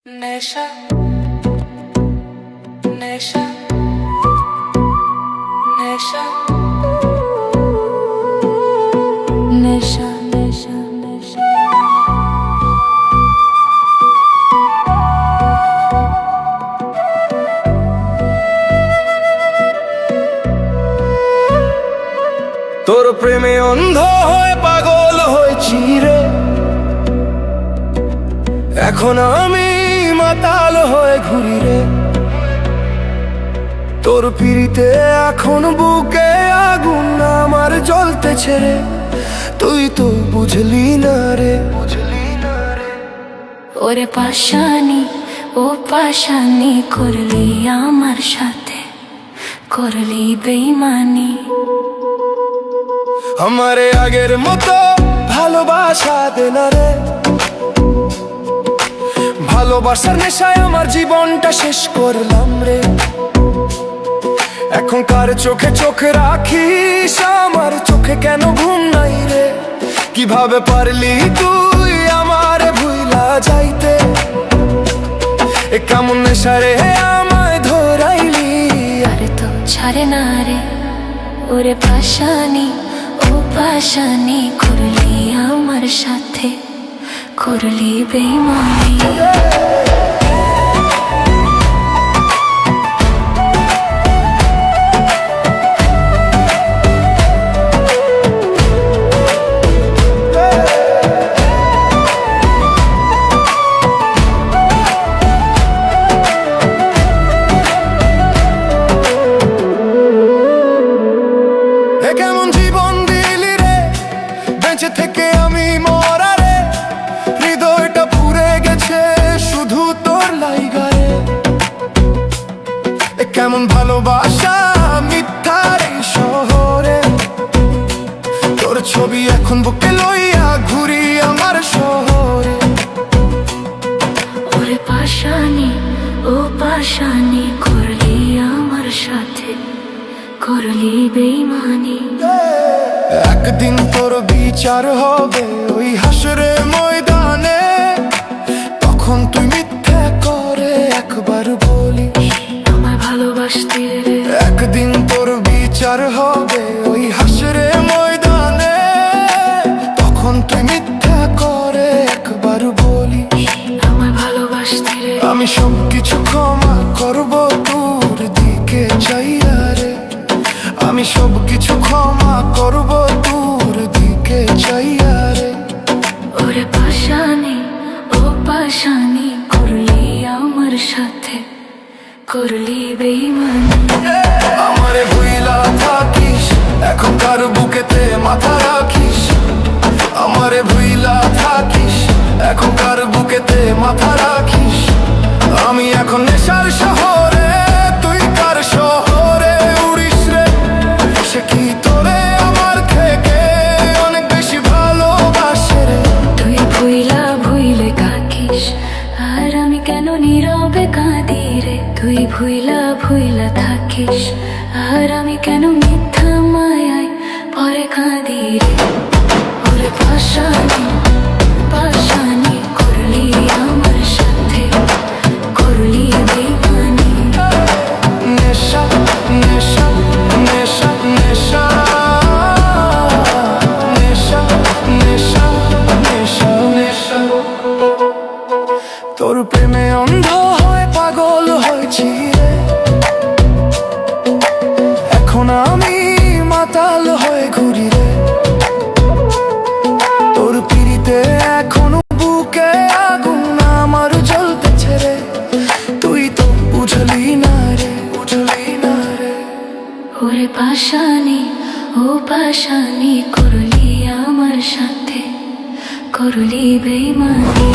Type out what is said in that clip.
নেশা নেশা নেশা নেশা নেশা নেশা তোর প্রেমে অন্ধ হয়ে পাগল হয়েছি রে, এখন আমি মাতাল হয়ে ঘুরি রে। তোর পিড়িতে এখন বুকে আগুন আমার জ্বলতেছে রে, তুই তো বুঝলি না রে, বুঝলি না রে। ওরে পাশানি ও পাশানি করলি আমার সাথে, করলি বেইমানি। আমারে আগের মতো ভালোবাসা দে না রে, ভালোবাসার নেশায় আমার জীবনটা শেষ করলাম রে। এখন কার চোখে চোখ রাখিস, আমার চোখে কেন ঘুম নাই রে? কিভাবে পারলি তুই আমারে ভুইলা যাইতে? এ কেমন নেশা রে আমায় ধরাইলি? আরে তো ছাড়ে না রে, ওরে পাশানি ও পাশানি করলি আমার সাথে, করলি বেইমানি। কেমন জীবন দিলি রে, বেঁচে থেকে আমি মরা রে। হৃদয়টা পুড়ে গেছে শুধু তোর লাইগায়ে। কেমন ভালোবাসা মিথ্যার এই শহরে, তোর ছবি এখন বুকে লইয়া ঘুরি আমার শহরে। ওরে পাশানি ও পাশানি করলি আমার সাথে, করলি বেইমানি। একদিন তোর বিচার হবে ওই হাসরে ময়দানে, তখন তুই মিথ্যা করে একবার বলিস আমার ভালোবাসতে রে। একদিন তোর বিচার হবে ওই হাসরে ময়দানে, তখন তুই মিথ্যা করে একবার বলিস আমার ভালোবাসতে রে। আমি সব কিছু ক্ষমা করব তোর দিকে চাইয়া রে, আমি সব কিছু ক্ষমা করব তোর দিকে চাইয়া রে। ওরে পাশানি ও পাশানি করলি আমার সাথে, করলি বেইমানি। আমারে ভুইলা থাকিস, এখন কার বুকেতে মাথা রাখিস? আমারে ভুইলা থাকিস, এখন কার বুকেতে মাথা রাখিস? আমি এখন নেশার শহরে, তুই কার শহরে উড়িস রে? সে কি তোরে আমার থেকে অনেক বেশি ভালোবাসে রে? তুই ভুইলা ভুইলে কাকিস, আর আমি কেন নীরবে কাঁদি রে? তুই ভুইলা ভুইলা থাকিস, আর আমি কেন মিথ্যা মায়ায় পরে কাঁদি রে? ওরে পাশানি পাশানি করলি আমার সাথে, করলি বেইমানি। নেশা নেশা নেশা নেশা নেশা নেশা নেশা নেশা তোর প্রেমে অন্ধ হয়ে পাগল হয়েছি রে, এখন আমি মাতাল হয়ে ঘুরি রে। তোর পিড়িতে এখন বুকে আগুন আমার জ্বলতেছে রে, তুই তো বুঝলি না রে, বুঝলি না রে। ওরে পাশানি ও পাশানি করলি আমার সাথে, করলি বেইমানি।